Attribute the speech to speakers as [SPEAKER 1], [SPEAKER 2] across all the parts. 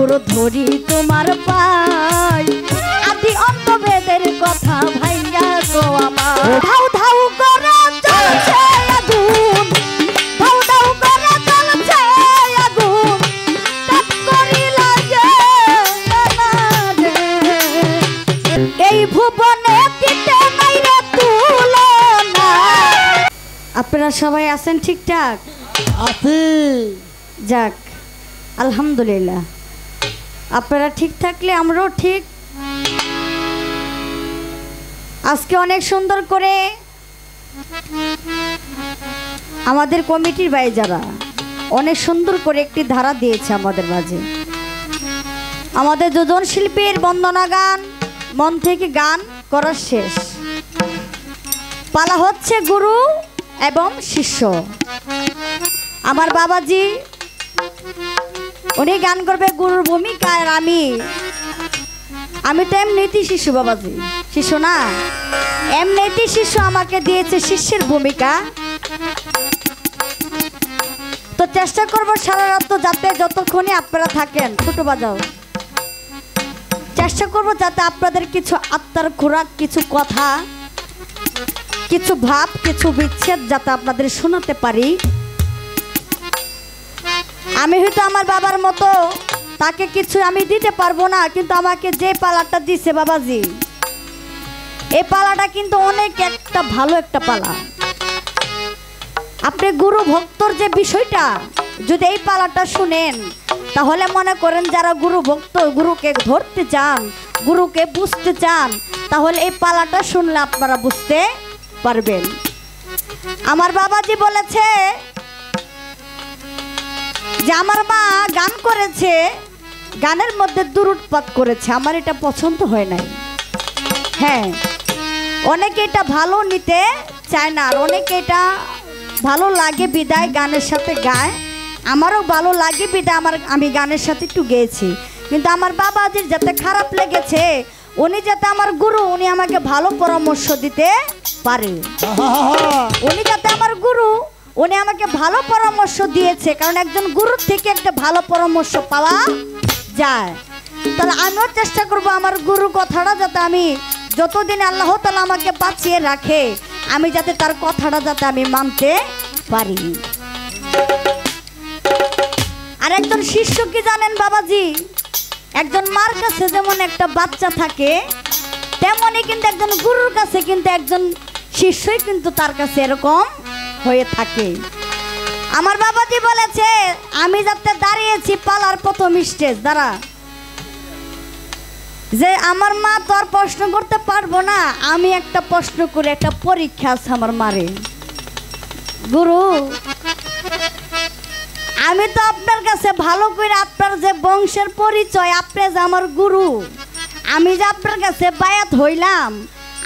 [SPEAKER 1] গুরু ধরি তোমার পাই আদি অন্তবেদের কথা ভাইয়া গো আমার ধাউ ধাউ করে চলছে আগুন ধাউ ধাউ করে চলছে আগুন কাট করি লাগে আমারে এই ভুবনে দিতে নাই রে তুলনা। আপনারা সবাই আছেন ঠিকঠাক?
[SPEAKER 2] আছি।
[SPEAKER 1] যাক আলহামদুলিল্লাহ, আপনারা ঠিক থাকলে আমরাও ঠিক। আজকে অনেক সুন্দর করে আমাদের কমিটির ভাই যারা অনেক সুন্দর করে একটি ধারা দিয়েছে আমাদের মাঝে। আমাদের দুজন শিল্পীর বন্দনা গান মন থেকে গান করা শেষ, পালা হচ্ছে গুরু এবং শিষ্য। আমার বাবাজি উনি গান করবে গুরুর ভূমিকা, আর আমি তো এমনিতেই শিষ্য, বাবাজি শিষ্য না, এমনিতেই শিষ্য আমাকে দিয়েছে শিষ্যের ভূমিকা। তো চেষ্টা করবো সারা রাত যাতে যতক্ষণই আপনারা থাকেন ছোট বাজাও, চেষ্টা করবো যাতে আপনাদের কিছু আত্মার খোরাক, কিছু কথা, কিছু ভাব, কিছু বিচ্ছেদ যাতে আপনাদের শোনাতে পারি। আমি হয়তো আমার বাবার মতো তাকে কিছু আমি দিতে পারবো না, কিন্তু আমাকে যে পালাটা দিছে বাবাজি, এই পালাটা কিন্তু অনেক একটা ভালো একটা পালা। আপনি গুরু ভক্তর যে বিষয়টা যদি এই পালাটা শুনেন, তাহলে মনে করেন যারা গুরু ভক্ত, গুরুকে ধরতে চান, গুরুকে বুঝতে চান, তাহলে এই পালাটা শুনলে আপনারা বুঝতে পারবেন। আমার বাবাজি বলেছে যে আমার মা গান করেছে, গানের মধ্যে দুরূদ পাঠ করেছে, আমার এটা পছন্দ হয় নাই। হ্যাঁ, অনেকে এটা ভালো নিতে চায় না, আর অনেকে এটা ভালো লাগে বিদায় গানের সাথে গায়। আমারও ভালো লাগে বিদায় আমি গানের সাথে একটু গেয়েছি, কিন্তু আমার বাবাজির যাতে খারাপ লেগেছে, উনি যাতে আমার গুরু, উনি আমাকে ভালো পরামর্শ দিতে পারে, উনি যাতে আমার গুরু, উনি আমাকে ভালো পরামর্শ দিয়েছে, কারণ একজন গুরুর থেকে একটা ভালো পরামর্শ পাওয়া যায়। তাহলে আমিও চেষ্টা করব আমার গুরু কথাটা যাতে আমি যতদিন আল্লাহ তাআলা আমাকে বাঁচিয়ে রাখে, আমি যাতে তার কথাটা যাতে আমি মানতে পারি। আর একজন শিষ্য কি জানেন বাবাজি, একজন মার কাছে যেমন একটা বাচ্চা থাকে, তেমনই কিন্তু একজন গুরুর কাছে কিন্তু একজন শিষ্যই কিন্তু তার কাছে এরকম হয়ে থাকে। আমার বাবাজি বলেছে আমি যাতে দাঁড়িয়েছি পালার প্রথম স্টেজ দ্বারা, যে আমার মা তো আর প্রশ্ন করতে পারবো না, আমি একটা প্রশ্ন করে একটা পরীক্ষা আছে আমার মারে। গুরু, আমি তো আপনার কাছে ভালো করে আপনার যে বংশের পরিচয়, আপনি যে আমার গুরু, আমি যে আপনার কাছে বায়াত হইলাম,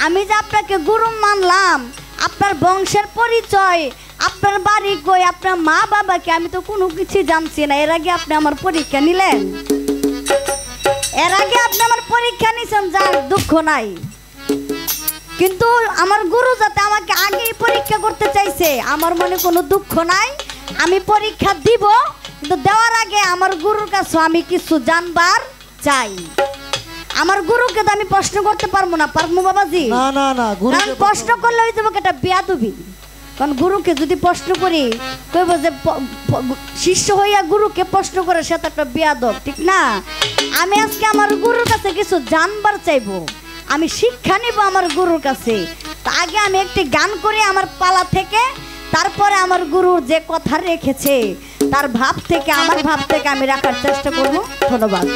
[SPEAKER 1] আমি যে আপনাকে গুরু মানলাম, আপনার বংশের পরিচয়, আপনার বাড়ি কই, আপনার মা বাবাকে আমি তো কোনো কিছু জানছি না। এর আগে আপনি আমার পরীক্ষা নিলেন, এর আগে আপনি আমার পরীক্ষা নিছেন, যার দুঃখ নাই, কিন্তু আমার গুরু যাতে আমাকে আগেই পরীক্ষা করতে চাইছে, আমার মনে কোনো দুঃখ নাই। আমি পরীক্ষা দিব, কিন্তু দেওয়ার আগে আমার গুরুর কাছে আমি কিছু জানবার চাই। আমার গুরুকে তো আমি প্রশ্ন করতে পারবো না, পারবো বাবাজি?
[SPEAKER 2] না না না,
[SPEAKER 1] কারণ প্রশ্ন করলে হয়ে যাবো একটা বেয়াদবি। কারণ গুরুকে যদি প্রশ্ন করি, কইব যে শিষ্য হইয়া গুরুকে প্রশ্ন করে সে তো একটা বেয়াদব, ঠিক না? আমি আজকে আমার গুরুর কাছে কিছু জানবার চাইবো, আমি শিক্ষা নিব আমার গুরুর কাছে। তা আগে আমি একটি গান করি আমার পালা থেকে, তারপরে আমার গুরুর যে কথা রেখেছে তার ভাব থেকে, আমার ভাব থেকে আমি রাখার চেষ্টা করব। ধন্যবাদ।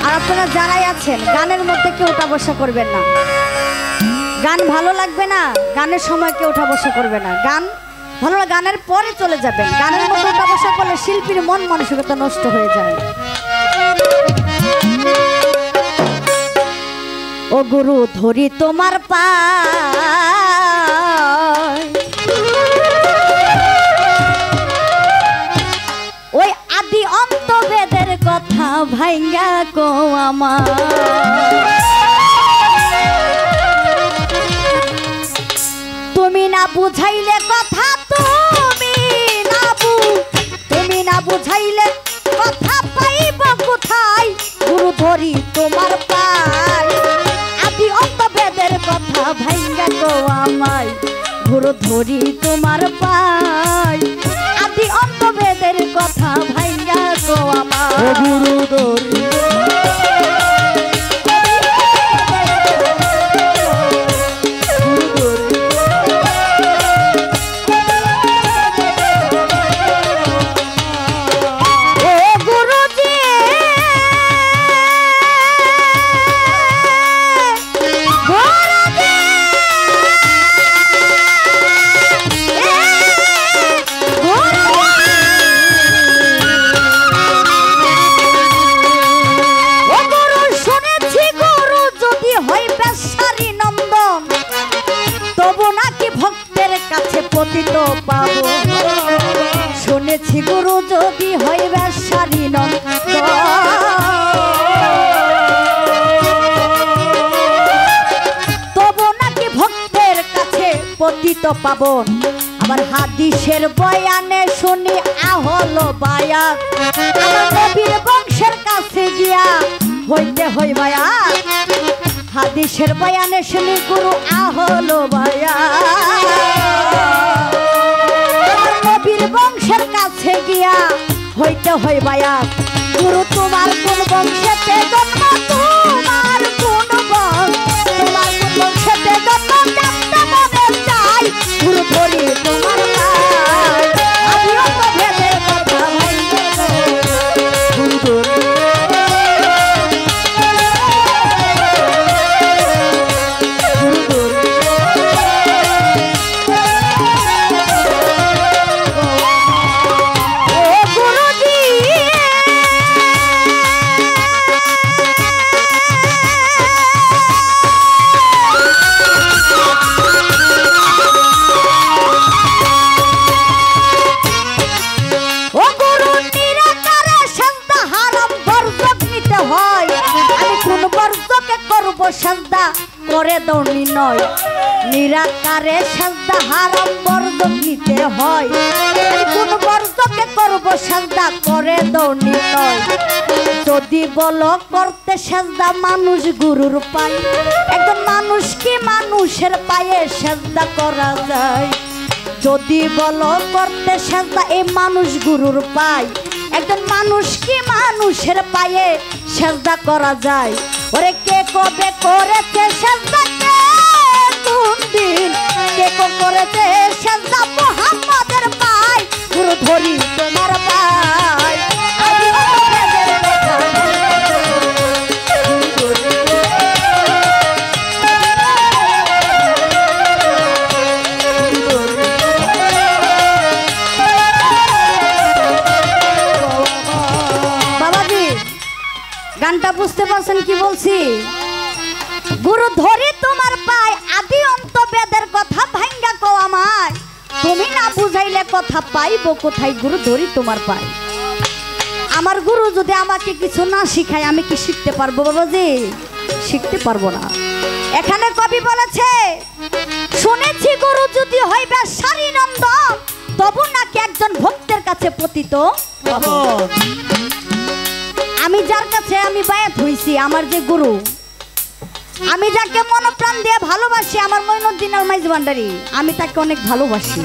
[SPEAKER 1] আর আপনারা যারাই আছেন গানের মধ্যে কেউ উঠা বসা করবেন না, গান ভালো লাগবে না, গানের সময় কেউ উঠা বসা করবে না, গান ভালো, গানের পরে চলে যাবেন। গানের মধ্যে উঠা বসা করলে শিল্পীর মন মানসিকতা নষ্ট হয়ে যায়। ও গুরু ধরি তোমার পায়, ওই আদি অন্তবেদের কথা ভাই ভাঙ্গা কো আমার তুমি না বুঝাইলে কথা তুমি না বুঝাইলে কথা পাইব কোথায় গুরু ধরি তোমার পাই আদি অন্ত বেদের কথা ভাঙ্গা কো আমায় গুরু ধরি তোমার পাই আদি অন্ত বেদের কথা ভাঙ্গা কো আমায় গুরু ধরি পতিত পাবো শুনেছি গুরু যদি হইবে সারি নন্দ তবু নাকি ভক্তের কাছে পতিত পাবন আবার হাদিসের বয়ানে শুনি আহল বায়াত আমার নবীর বংশের কাছে গিয়া হইতে হই বায়াত হাদিসের বয়ানে শুনি গুরু আহল বায়াত নবীর বংশের কাছে গিয়া হইতে হয় বায়াত গুরু তোমার কোন বংশেতে জন্ম তোমার কোন বংশেতে জন্ম জানতে মনে চাই গুরু ধরি তোমার পাই আমিও তো ভেদের কথা ভাইবে গুরু ধরি সাজদা করে দৌড়ি নয় নিরাকারে সাজদা হারাম বর্জক নিতে হয় কোন বর্জকে করব সাজদা করে দৌড়ি নয় যদি বলো করতে সাজদা মানুষ গুরুর পায় একজন মানুষ কি মানুষের পায়ে সাজদা করা যায় যদি বলো করতে সাজদা এই মানুষ গুরুর পায় একজন মানুষ কি মানুষের পায়ে সাজদা করা যায় ওরে কে কবে করেছে সাজদা কে কোন দিন কে করেছে সাজদা মুহাম্মাদের পায় গুরু ধরি তোমার পায় আমি গানটা বুঝতে পারছেন কি বলছি গুরু ধরি তোমার পায় আদি অন্ত বেদের কথা ভাঙ্গা কো আমায় তুমি না বুঝাইলে কথা পাইবো কোথায় গুরু ধরি তোমার পায় আমার গুরু যদি আমাকে কিছু না শিখায় আমি কি শিখতে পারবো বাবাজি শিখতে পারবো না এখানে কবি বলেছে শুনেছি গুরু যদি হইবে সারি নন্দন তবু নাকি একজন ভক্তের কাছে পতিত পাবো আমি যার কাছে আমি বায়াত হইছি আমার যে গুরু আমি যাকে মনপ্রাণ দিয়ে ভালোবাসি আমার মঈনুদ্দিন আল মাইজ ভান্ডারী আমি তাকে অনেক ভালোবাসি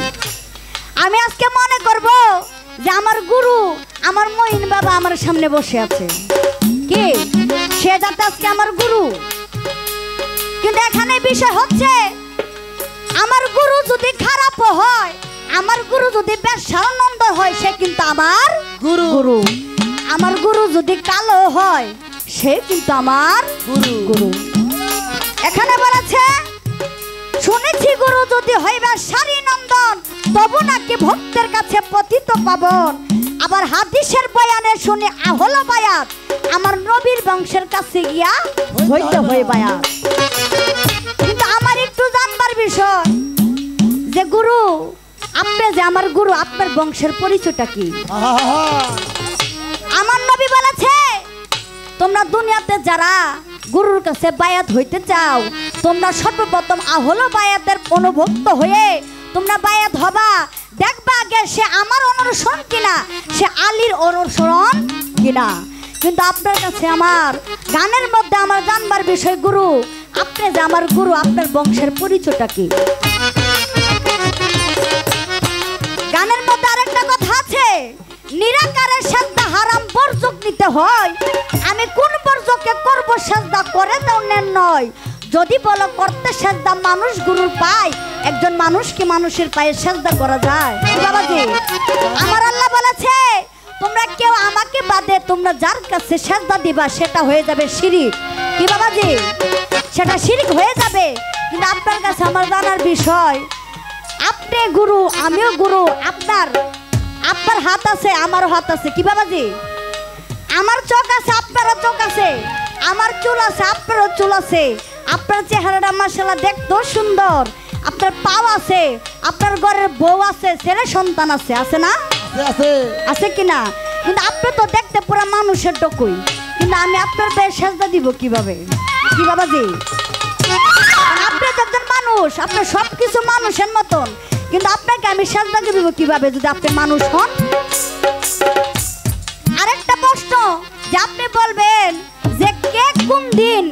[SPEAKER 1] আমি আজকে মনে করব যে আমার গুরু আমার মঈন বাবা আমার সামনে বসে আছে কি সে যাতে আজকে আমার গুরু কিন্তু এখানে বিষয় হচ্ছে আমার গুরু যদি খারাপ হয় আমার গুরু যদি বেশানন্দ হয় সে কিন্তু আমার গুরু আমার গুরু যদি কালো হয় সে কিন্তু আমার গুরু এখানে বলেছে শুনেছি গুরু যদি হইবে সারি নন্দন তবু নাকি ভক্তের কাছে পতিত পাবন আবার হাদিসের বয়ানে শুনে আহল বায়াত আমার নবীর বংশের কাছে গিয়া হইতে হয় বায়াত কিন্তু আমার একটু জানবার বিষয় যে গুরু আপনি যে আমার গুরু আপনার বংশের পরিচয়টা কি আমার নবী বলেছে তোমরা দুনিয়াতে যারা গুরুর কাছে বায়াত হইতে চাও, তোমরা সর্বপ্রথম আহলো বায়াতের অনুভক্ত হয়ে তোমরা বায়াত হবা। দেখবা আগে সে আমার অনুসরণ কিনা, সে আলীর অনুসরণ কিনা। কিন্তু আপনার কাছে আমার গানের মধ্যে আমার জানবার বিষয় গুরু, আপনি যে আমার গুরু, আপনার বংশের পরিচয়টা কি? গানের মধ্যে আরেকটা কথা আছে, নিরাকারের সাজদা হারাম বর্জক নিতে হয়। আমি কোন বর্জকে করব সাজদা করে দাও নেন নয়। যদি বলো করতে সাজদা মানুষ গুরুর পায়, একজন মানুষ কি মানুষের পায়ে সাজদা করা যায়? বাবাজি, আমার আল্লাহ বলেছে তোমরা কেউ আমাকে বাদে তোমরা যার কাছে সাজদা দিবা সেটা হয়ে যাবে শিরিক। কি বাবাজি, সেটা শিরিক হয়ে যাবে। কিন্তু আপনার কাছে আমার জানার বিষয়, আপনি গুরু আমিও গুরু, আপনার হাত আছে আমারও হাত আছে। কি বাবাজি, আমার চোখ আছে আপনারও চোখ আছে, আমার চুল আছে আপনারও চুল আছে, আপনার চেহারাটা মাশাআল্লাহ দেখতেও সুন্দর, আপনার পাও আছে, আপনার ঘরের বউ আছে, ছেলে সন্তান আছে, আছে না? আছে কিনা? কিন্তু আপনি তো দেখতে পুরো মানুষের ডকুই, কিন্তু আমি আপনার পায়ে সাজদা দিব কিভাবে? কি বাবাজি, আপনি তো একজন মানুষ, আপনার সবকিছু মানুষের মতন, কিন্তু আপনাকে আমি সাজদা দিব কিভাবে যদি আপনি মানুষ হন? আরেকটা প্রশ্ন, যে আপনি বলবেন যে কে কোন দিন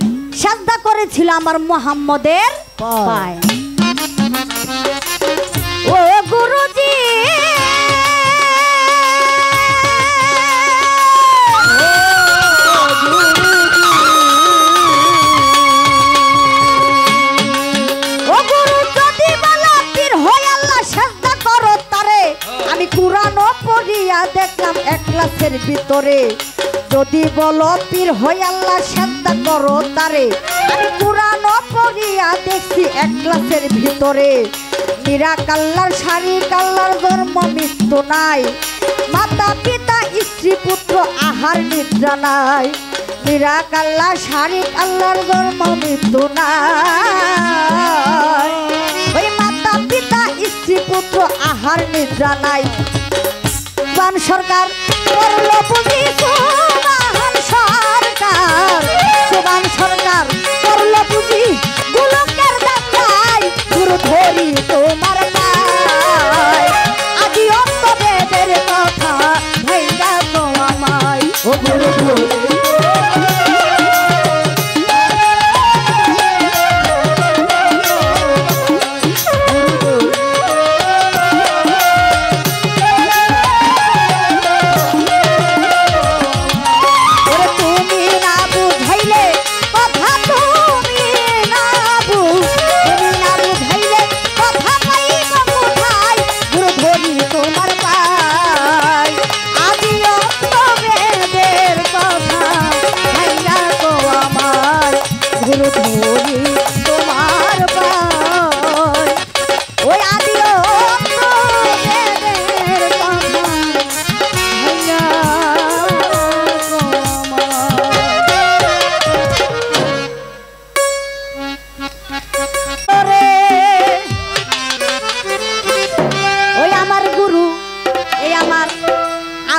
[SPEAKER 1] সাজদা করেছিল আমার মুহাম্মদের পায়ে? ও গুরুজি, দেখলাম এক ক্লাসের ভিতরে, যদি বলো পীর হই আল্লাহ সাজদা করো তারে, আমি কুরআন পড়িয়া দেখছি এক ক্লাসের ভিতরে। নিরাকাল্লার শারীক আল্লাহর জন্ম মৃত্যু নাই, মাতা পিতা স্ত্রী পুত্র আহার নিদ্রা নাই। নিরাকাল্লার শারীক আল্লাহর জন্ম মৃত্যু নাই, ওই মাতা পিতা স্ত্রী পুত্র আহার নিদ্রা নাই। সুবহান সরকার করলো বুঝি, সুবহান সরকার, সুবহান সরকার করলো বুঝি, গোলকের দাঙ্গায় গুরু ধরি তোমার পায়। আদি অন্ত বেদের কথা ভাইরা তো আমায়, ও গুরু ধরি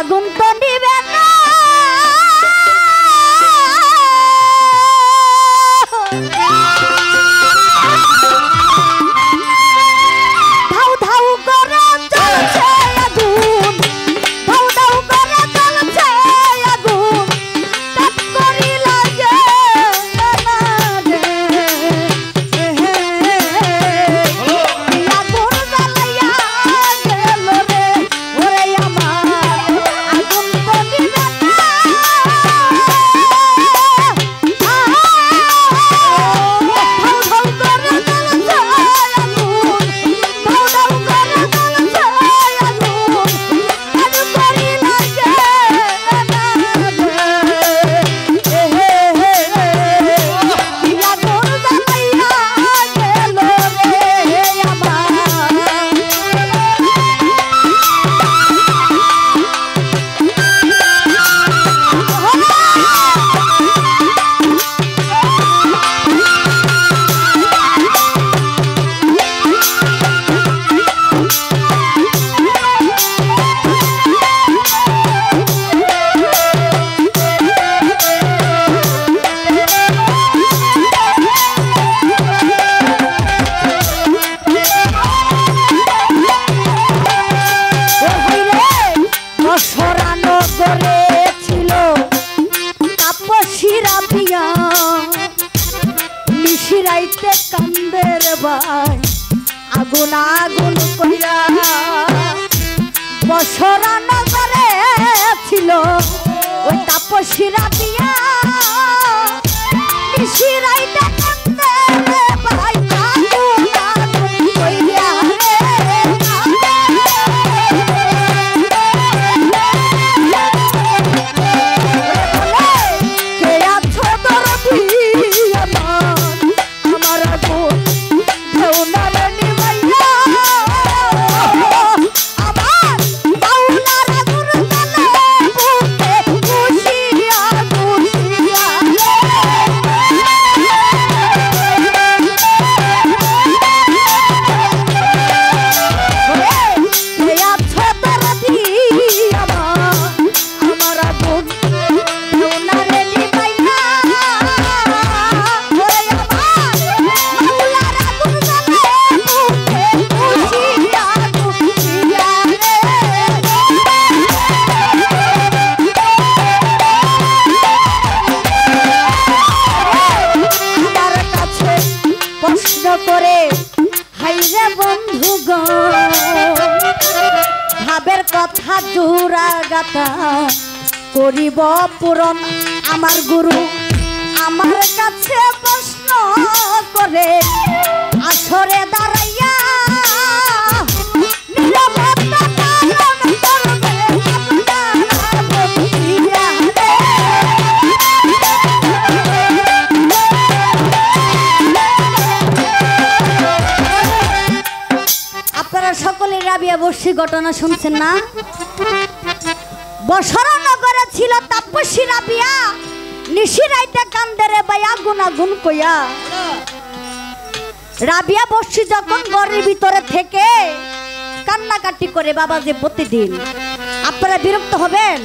[SPEAKER 1] আগুন তো নিবে না, রাবিয়া নিশিরাইতে কান্দের ভাই আগুন আগুন কইরা বসরা নজরে ছিল ওই তাপসী রাবিয়া নিশিরাইতে কান্দের ভাই আগুন আগুন কইরা ভাবের কথা জোড়া গাথা করিব পূরণ আমার গুরু আমার কাছে প্রশ্ন করে আসরে দাঁড়াইয়া সকলে রাবিয়া বর্ষী ঘটনা শুনছেন না? বসরা নগরে ছিল তাপসী রাবিয়া নিশিরাইতে কান্দেরে ভাই আগুন আগুন কইয়া। রাবিয়া বর্ষী যখন ঘরের ভিতরে থেকে কান্নাকাটি করে বাবা যে প্রতিদিন, আপনারা বিরক্ত হবেন,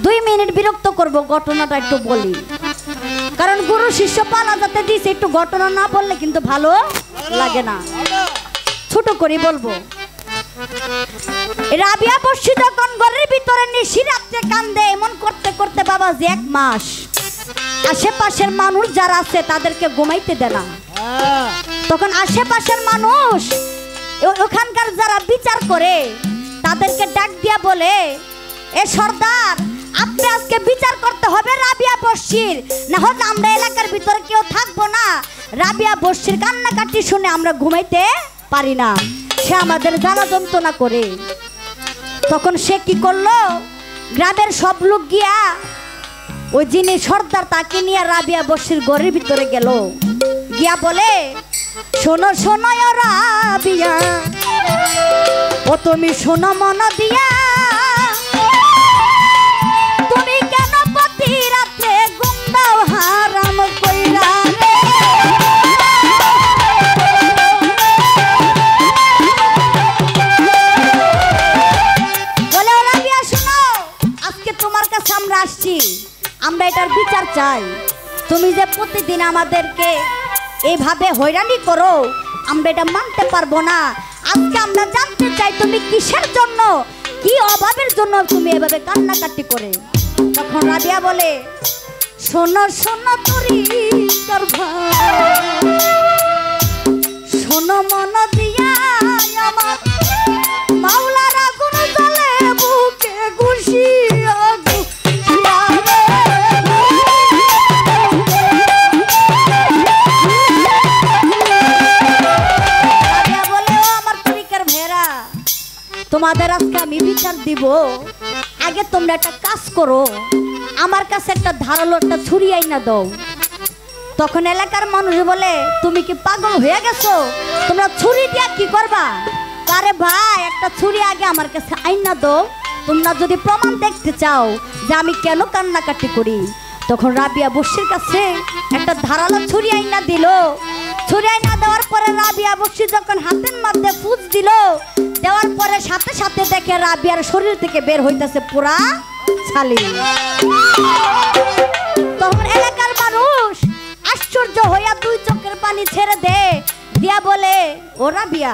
[SPEAKER 1] 2 মিনিট বিরক্ত করব, ঘটনাটা একটু বলি, কারণ গুরু শিষ্য পালা যাতে দিছে একটু ঘটনা না বললে কিন্তু ভালো লাগে না, ছোট করে বলবো। রাবিয়া বর্ষী যখন ঘরের ভিতরে নিশিরাতে কান্দে এমন করতে করতে বাবা যে 1 মাস আশেপাশের মানুষ যারা আছে তাদেরকে ঘুমাইতে দেয় না। তখন আশেপাশের মানুষ ওখানকার যারা বিচার করে তাদেরকে ডাক দিয়া বলে, এ সর্দার আপনি আজকে বিচার করতে হবে রাবিয়া বর্ষীর, না হলে আমরা এলাকার ভিতরে কেউ থাকবো না। রাবিয়া বর্ষীর কান্নাকাটি শুনে আমরা ঘুমাইতে পারি না, সে আমাদের জ্বালা যন্ত্রণা করে। তখন সে কি করলো, গ্রামের সব লোক গিয়া ওই যিনি সর্দার তাকে নিয়ে রাবিয়া বর্ষীর ঘরের ভিতরে গেল, গিয়া বলে, শোনো শোনো রাবিয়া, ও তুমি শোনো মন দিয়া, তুমি কেন প্রতি রাতে ঘুম দাও হারাম কইরা রে। আমরা আসছি, আমরা এটার বিচার চাই। তুমি যে প্রতিদিন আমাদেরকে এইভাবে হয়রানি করো আমরা এটা মানতে পারবো না। আজকে আমরা জানতে চাই তুমি কিসের জন্য, কি অভাবের জন্য তুমি এভাবে কান্নাকাটি করে। তখন রাবিয়া বলে, শোনো শোনো তোরি শোনো মন দিয়া, আমার মাওলার আগুন জ্বলে বুকে ঘুষিয়া তোমাদের আজকে আমি বিচার দিব। আগে তোমরা একটা কাজ করো, আমার কাছে একটা ধারালো একটা ছুরি আইনা দাও। তখন এলাকার মানুষ বলে, তুমি কি পাগল হয়ে গেছো, তোমরা ছুরি দিয়া কি করবা? আরে ভাই একটা ছুরি আগে আমার কাছে আইনা দাও, তোমরা যদি প্রমাণ দেখতে চাও যে আমি কেন কান্নাকাটি করি। তখন রাবিয়া বর্ষীর কাছে একটা ধারালো ছুরি আইনা দিল। ছুরি আইনা দেওয়ার পরে রাবিয়া বর্ষী যখন হাতের মধ্যে ফুঁচ দিল, দেওয়ার পরে সাথে সাথে দেখে রাবিয়ার শরীর থেকে বের হইতেছে পুরা ছালি। তখন এলাকার মানুষ আশ্চর্য হইয়া 2 চোখের পানি ছেড়ে দেয়, দিয়া বলে, ও রাবিয়া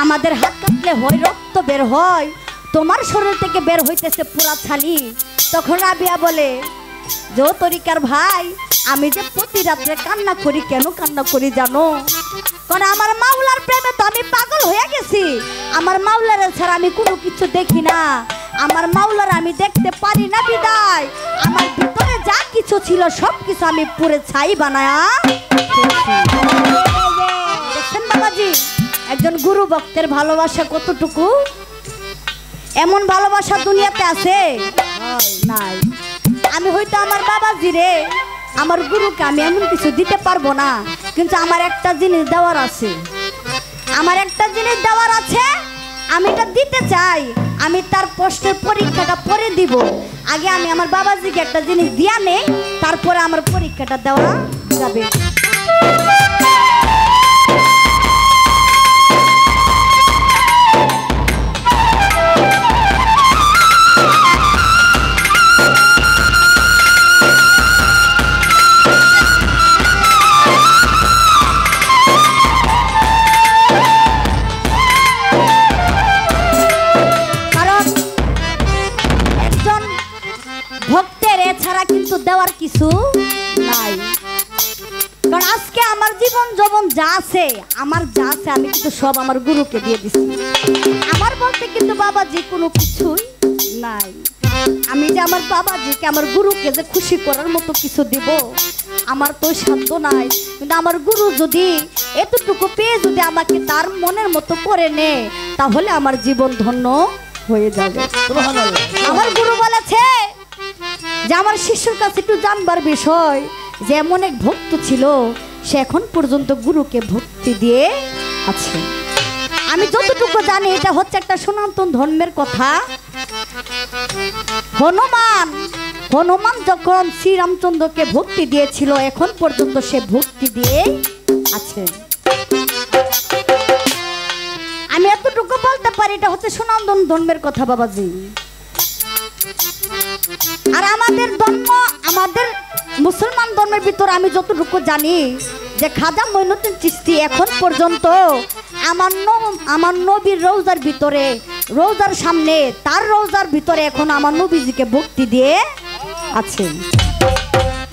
[SPEAKER 1] আমাদের হাত কাটলে হয় রক্ত বের হয়, তোমার শরীর থেকে বের হইতেছে পুরা ছালি। তখন রাবিয়া বলে, যে ও তরিকার ভাই আমি যে প্রতি রাত্রে কান্না করি, কেন কান্না করি জানো? কারণ আমার মাওলার প্রেমে তো আমি পাগল হয়ে গেছি। আমার মাওলার ছাড়া আমি কোনো কিছু দেখি না, আমার মাওলার আমি দেখতে পারি না বিদায় আমার ভিতরে যা কিছু ছিল সব কিছু আমি পুরে ছাই বানায়া দেখছেন বাবাজি। একজন গুরু ভক্তের ভালোবাসা কতটুকু, এমন ভালোবাসা দুনিয়াতে আছে নাই। আমি হয়তো আমার বাবাজি রে, আমার গুরুকে আমি এমন কিছু দিতে পারবো না, কিন্তু আমার একটা জিনিস দেওয়ার আছে, আমার একটা জিনিস দেওয়ার আছে, আমি এটা দিতে চাই। আমি তার প্রশ্নের পরীক্ষাটা পরে দিব, আগে আমি আমার বাবাজিকে একটা জিনিস দিয়া নেই, তারপরে আমার পরীক্ষাটা দেওয়া যাবে। ভক্তের এছাড়া কিন্তু দেওয়ার কিছু নাই। কারণ আজকে আমার জীবন যৌবন যা আছে, আমার যা আছে আমি কিন্তু সব আমার গুরুকে দিয়ে দিচ্ছি। আমার বলতে কিন্তু বাবাজি কোনো কিছুই নাই। আমি যে আমার বাবাজিকে, আমার গুরুকে যে খুশি করার মতো কিছু দিব, আমার তো সাধ্য নাই। কিন্তু আমার গুরু যদি এতটুকু পেয়ে যদি আমাকে তার মনের মতো করে নেয়, তাহলে আমার জীবন ধন্য হয়ে যাবে। আমার গুরু বলেছে যে আমার শিষ্যর কাছে একটু জানবার বিষয়, যে এমন এক ভক্ত ছিল সে এখন পর্যন্ত গুরুকে ভক্তি দিয়ে আছে। আমি যতটুকু জানি এটা হচ্ছে একটা সনাতন ধর্মের কথা। হনুমান যখন শ্রীরামচন্দ্রকে ভক্তি দিয়েছিল, এখন পর্যন্ত সে ভক্তি দিয়ে আছে। আমি এতটুকু বলতে পারি এটা হচ্ছে সনাতন ধর্মের কথা বাবাজি। আর আমাদের ধর্ম, আমাদের মুসলমান ধর্মের ভিতর আমি যতটুকু জানি যে খাজা মঈনুদ্দিন চিশতি এখন পর্যন্ত আমার নবীর রওজার ভিতরে, রওজার সামনে, তার রওজার ভিতরে এখন আমার নবীজিকে ভক্তি দিয়ে আছে।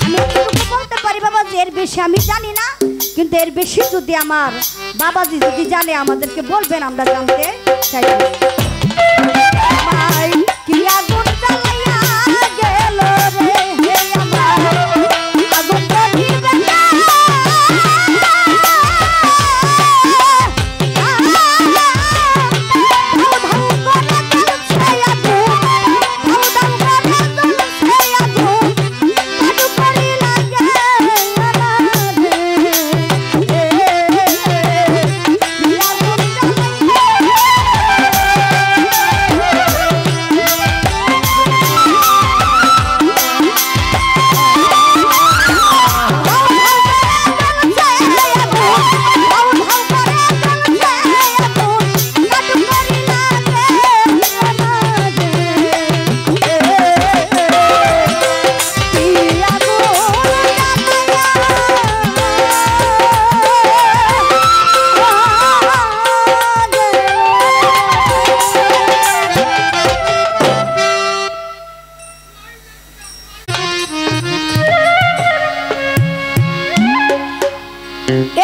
[SPEAKER 1] আমি এতটুকু বলতে পারি বাবাজি, এর বেশি আমি জানি না। কিন্তু এর বেশি যদি আমার বাবাজি যদি জানে আমাদেরকে বলবেন, আমরা জানতে চাই। কি আগুন জ্বালাইয়া গেল রে হে আমার, আগুন নিবে না।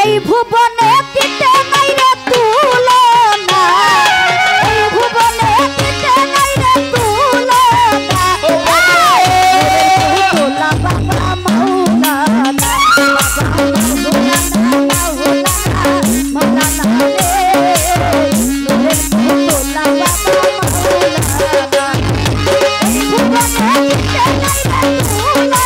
[SPEAKER 1] এই ভুবনে দিতে নাই রে তুলনা, এই ভুবনে দিতে নাই রে তুলনা। তোলা বাবা মাওলানা, মাওলানা রে, তোলা বাবা মাওলানা। এই ভুবনে দিতে নাই রে তুলনা।